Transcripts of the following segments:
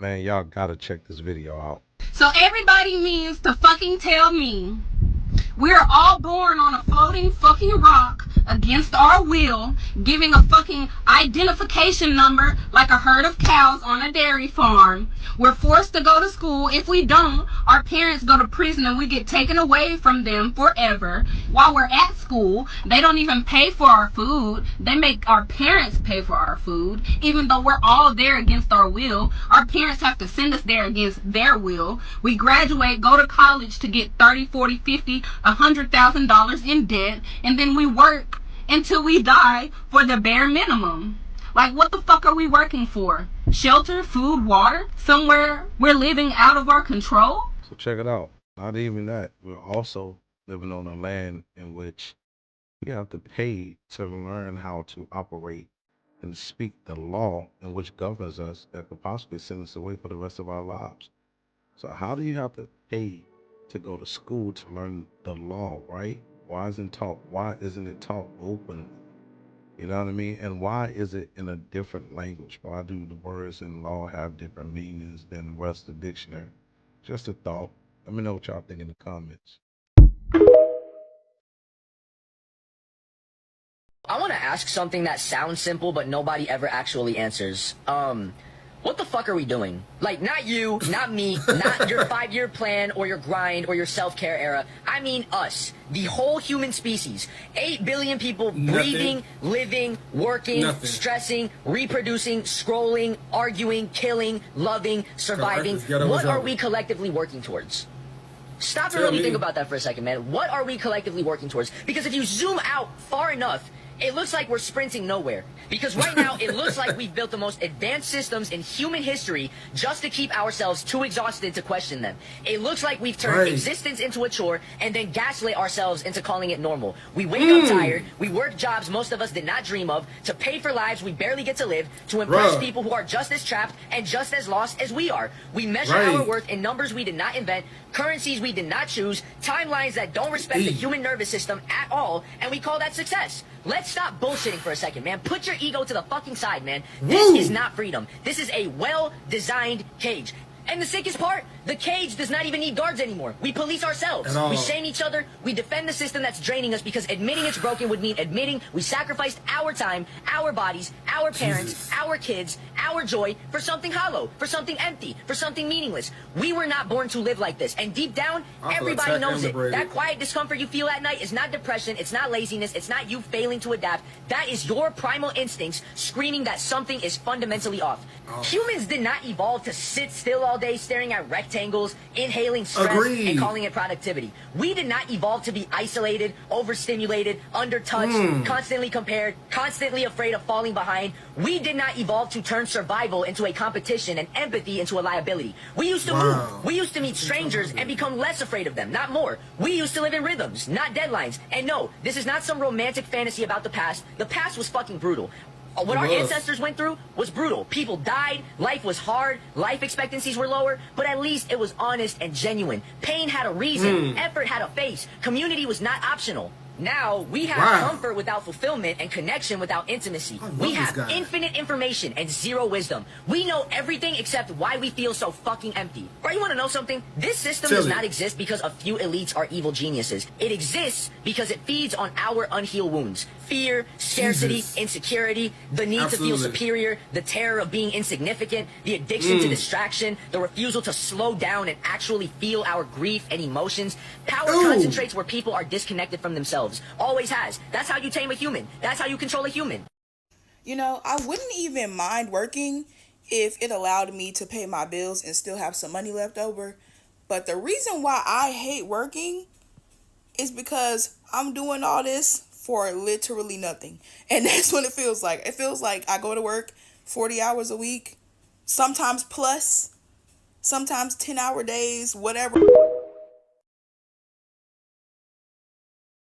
Man, y'all gotta check this video out. So everybody means to fucking tell me we're all born on a floating fucking rock against our will, giving a fucking identification number like a herd of cows on a dairy farm. We're forced to go to school. If we don't, our parents go to prison and we get taken away from them forever. While we're at school, they don't even pay for our food. They make our parents pay for our food. Even though we're all there against our will, our parents have to send us there against their will. We graduate, go to college to get 30, 40, 50, $100,000 in debt, and then we work until we die for the bare minimum. Like, what the fuck are we working for? Shelter, food, water? Somewhere we're living out of our control? So check it out. Not even that. We're also living on a land in which we have to pay to learn how to operate and speak the law in which governs us that could possibly send us away for the rest of our lives. So how do you have to pay to go to school to learn the law, right? Why isn't it taught openly? You know what I mean? And why is it in a different language? Why do the words in law have different meanings than the rest of the dictionary? Just a thought. Let me know what y'all think in the comments. I want to ask something that sounds simple, but nobody ever actually answers. What the fuck are we doing? Like, not you, not me, not your 5-year plan or your grind or your self-care era. I mean us, the whole human species. 8 billion people breathing, living, working, stressing, reproducing, scrolling, arguing, killing, loving, surviving. What are we collectively working towards? Stop and really think about that for a second, man. What are we collectively working towards? Because if you zoom out far enough, it looks like we're sprinting nowhere. Because right now, it looks like we've built the most advanced systems in human history just to keep ourselves too exhausted to question them. It looks like we've turned existence into a chore and then gaslit ourselves into calling it normal. We wake up tired, we work jobs most of us did not dream of, to pay for lives we barely get to live, to impress people who are just as trapped and just as lost as we are. We measure our worth in numbers we did not invent, currencies we did not choose, timelines that don't respect the human nervous system at all, and we call that success. Let's stop bullshitting for a second, man.Ut your ego to the fucking side, man. This is not freedom. This is a well-designed cage. And the sickest part, the cage does not even need guards anymore. We police ourselves. We shame each other. We defend the system that's draining us because admitting it's broken would mean admitting we sacrificed our time, our bodies, our parents, our kids, our joy for something hollow, for something empty, for something meaningless. We were not born to live like this. And deep down, everybody knows it. That quiet discomfort you feel at night is not depression. It's not laziness. It's not you failing to adapt. That is your primal instincts screaming that something is fundamentally off. Humans did not evolve to sit still all day staring at rectangles, inhaling stress, and calling it productivity. We did not evolve to be isolated, overstimulated, undertouched, constantly compared, constantly afraid of falling behind. We did not evolve to turn survival into a competition and empathy into a liability. We used to move. We used to meet strangers and become less afraid of them, not more. We used to live in rhythms, not deadlines. And no, this is not some romantic fantasy about the past. The past was fucking brutal. What our ancestors went through was brutal. People died, life was hard, life expectancies were lower, but at least it was honest and genuine. Pain had a reason, effort had a face, community was not optional. Now, we have comfort without fulfillment and connection without intimacy. We have infinite information and zero wisdom. We know everything except why we feel so fucking empty. Bro, you want to know something? This system does not exist because a few elites are evil geniuses. It exists because it feeds on our unhealed wounds. Fear, scarcity, insecurity, the need to feel superior, the terror of being insignificant, the addiction to distraction, the refusal to slow down and actually feel our grief and emotions. Power concentrates where people are disconnected from themselves. Always has. That's how you tame a human. That's how you control a human. You know, I wouldn't even mind working if it allowed me to pay my bills and still have some money left over. But the reason why I hate working is because I'm doing all this for literally nothing. And that's what it feels like. It feels like I go to work 40 hours a week, sometimes plus, sometimes 10-hour days, whatever.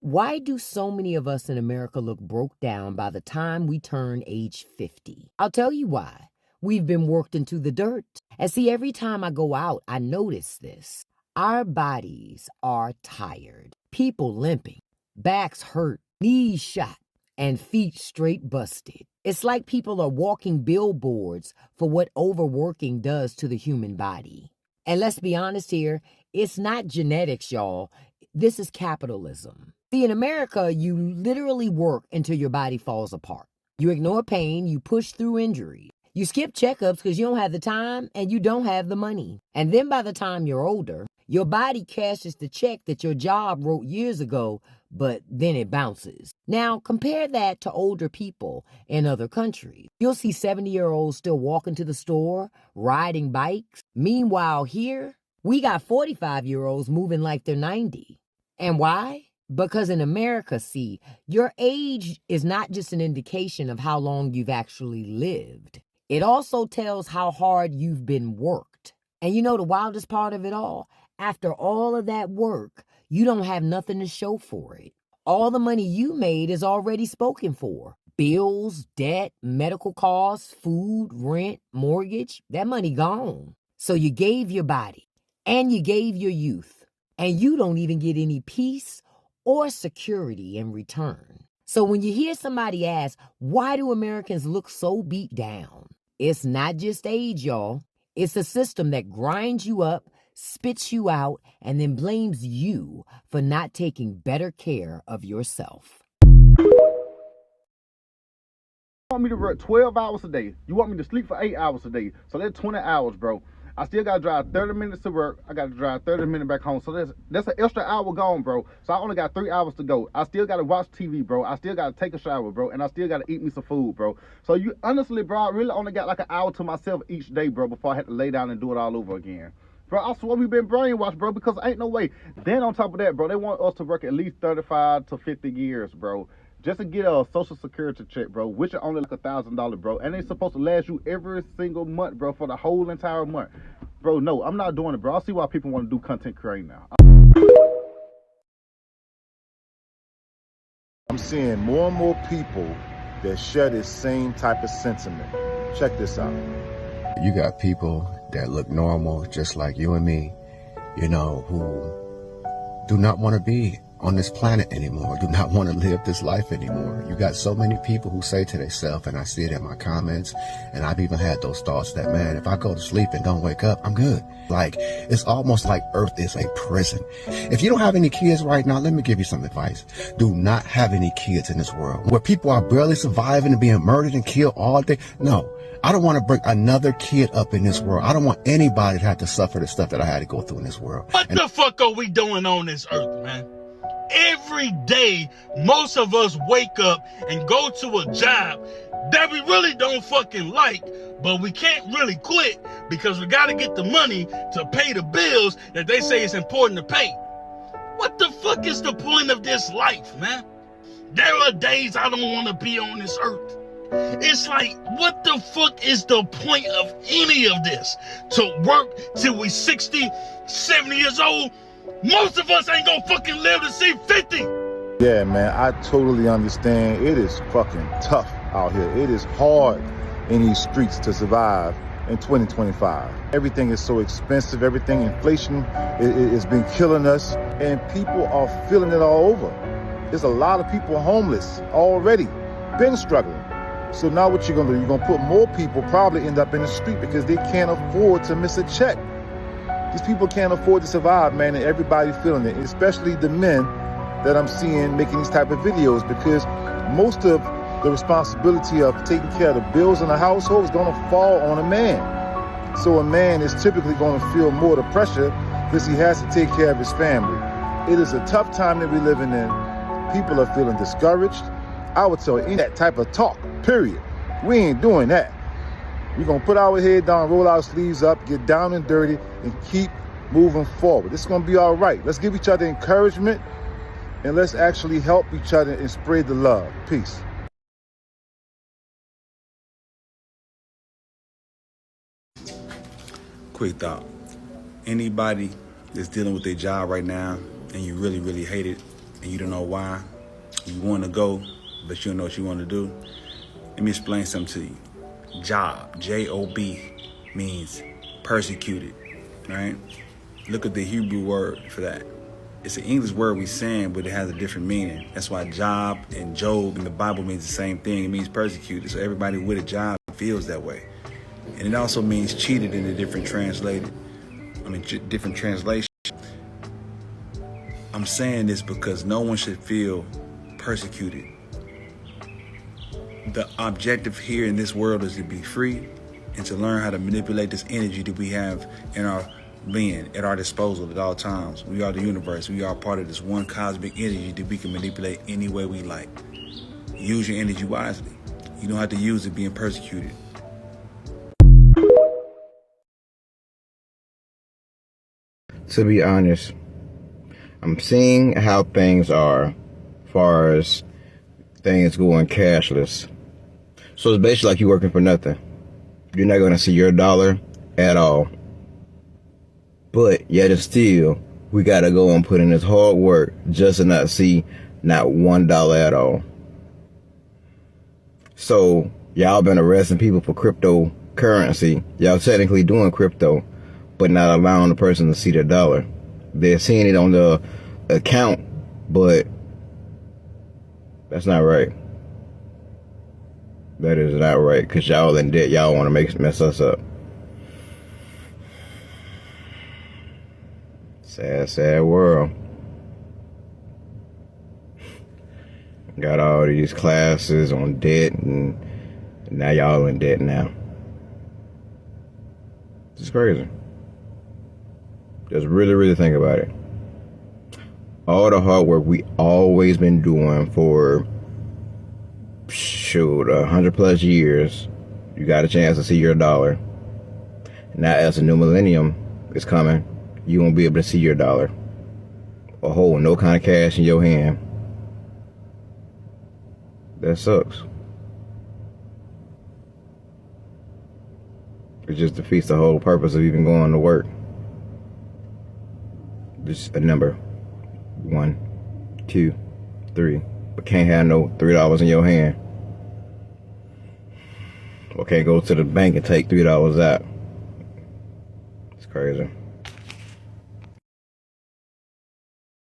Why do so many of us in America look broke down by the time we turn age 50? I'll tell you why. We've been worked into the dirt. And see, every time I go out, I notice this. Our bodies are tired. People limping, backs hurt, knees shot. and feet straight busted. It's like people are walking billboards for what overworking does to the human body. And let's be honest here, it's not genetics, y'all. This is capitalism. See, in America, you literally work until your body falls apart. You ignore pain, you push through injury. You skip checkups because you don't have the time and you don't have the money. And then by the time you're older, your body cashes the check that your job wrote years ago, but then it bounces. Now, compare that to older people in other countries. You'll see 70-year-olds still walking to the store, riding bikes. Meanwhile, here, we got 45-year-olds moving like they're 90. And why? Because in America, see, your age is not just an indication of how long you've actually lived. It also tells how hard you've been worked. And you know the wildest part of it all? After all of that work, you don't have nothing to show for it. All the money you made is already spoken for. Bills, debt, medical costs, food, rent, mortgage, that money gone. So you gave your body and you gave your youth, and you don't even get any peace or security in return. So when you hear somebody ask, why do Americans look so beat down? It's not just age, y'all. It's a system that grinds you up, spits you out, and then blames you for not taking better care of yourself. You want me to work 12 hours a day. You want me to sleep for 8 hours a day. So that's 20 hours, bro. I still got to drive 30 minutes to work. I got to drive 30 minutes back home. So that's an extra hour gone, bro. So I only got 3 hours to go. I still got to watch TV, bro. I still got to take a shower, bro. And I still got to eat me some food, bro. So you honestly, bro, I really only got like an hour to myself each day, bro, before I had to lay down and do it all over again. Bro, I swear we've been brainwashed, bro, because ain't no way. Then on top of that, bro, they want us to work at least 35 to 50 years, bro, just to get a social security check, bro, which are only like $1,000, bro. And it's supposed to last you every single month, bro, for the whole entire month. Bro, no, I'm not doing it, bro. I see why people want to do content creating now. I'm seeing more and more people that share this same type of sentiment. Check this out. You got people that look normal, just like you and me, you know, who do not want to be on this planet anymore, do not want to live this life anymore. You got so many people who say to themselves, and I see it in my comments, and I've even had those thoughts that, man, if I go to sleep and don't wake up, I'm good. Like, it's almost like Earth is a prison. If you don't have any kids right now, let me give you some advice. Do not have any kids in this world where people are barely surviving and being murdered and killed all day. No. I don't want to bring another kid up in this world. I don't want anybody to have to suffer the stuff that I had to go through in this world. What the fuck are we doing on this earth, man? Every day, most of us wake up and go to a job that we really don't fucking like, but we can't really quit because we got to get the money to pay the bills that they say is important to pay. What the fuck is the point of this life, man? There are days I don't want to be on this earth. It's like, what the fuck is the point of any of this? To work till we 60, 70 years old? Most of us ain't gonna fucking live to see 50. Yeah, man, I totally understand. It is fucking tough out here. It is hard in these streets to survive in 2025. Everything is so expensive. Everything, inflation has been killing us, and people are feeling it all over. There's a lot of people homeless already, been struggling. So now what you're gonna do, you're gonna put more people probably end up in the street because they can't afford to miss a check. These people can't afford to survive, man, and everybody's feeling it, especially the men that I'm seeing making these type of videos, because most of the responsibility of taking care of the bills in the household is gonna fall on a man. So a man is typically gonna feel more the pressure because he has to take care of his family. It is a tough time that we're living in. People are feeling discouraged. I would tell you, that type of talk, period. We ain't doing that. We're going to put our head down, roll our sleeves up, get down and dirty, and keep moving forward. It's going to be all right. Let's give each other encouragement, and let's actually help each other and spread the love. Peace. Quick thought. Anybody that's dealing with their job right now, and you really, really hate it, and you don't know why, you want to go, but you don't know what you want to do, let me explain something to you. Job, J-O-B, means persecuted, right? Look at the Hebrew word for that. It's an English word we saying, but it has a different meaning. That's why job and Job in the Bible means the same thing. It means persecuted. So everybody with a job feels that way. And it also means cheated in a different translation. I'm saying this because no one should feel persecuted. The objective here in this world is to be free and to learn how to manipulate this energy that we have in our being, at our disposal at all times. We are the universe. We are part of this one cosmic energy that we can manipulate any way we like. Use your energy wisely. You don't have to use it being persecuted. To be honest, I'm seeing how things are as far as things going cashless. So it's basically like you're working for nothing. You're not going to see your dollar at all. But yet and still, we got to go and put in this hard work just to not see not $1 at all. So y'all been arresting people for cryptocurrency. Y'all technically doing crypto, but not allowing the person to see their dollar. They're seeing it on the account, but that's not right. That is not right, because y'all in debt. Y'all want to mess us up. Sad, sad world. Got all these classes on debt, and now y'all in debt now. It's crazy. Just really, really think about it. All the hard work we always been doing for, 100+ years, you got a chance to see your dollar. Now as a new millennium is coming, you won't be able to see your dollar or hold no kind of cash in your hand. That sucks. It just defeats the whole purpose of even going to work. Just a number. 1, 2, 3. But can't have no $3 in your hand. Or can't go to the bank and take $3 out. It's crazy.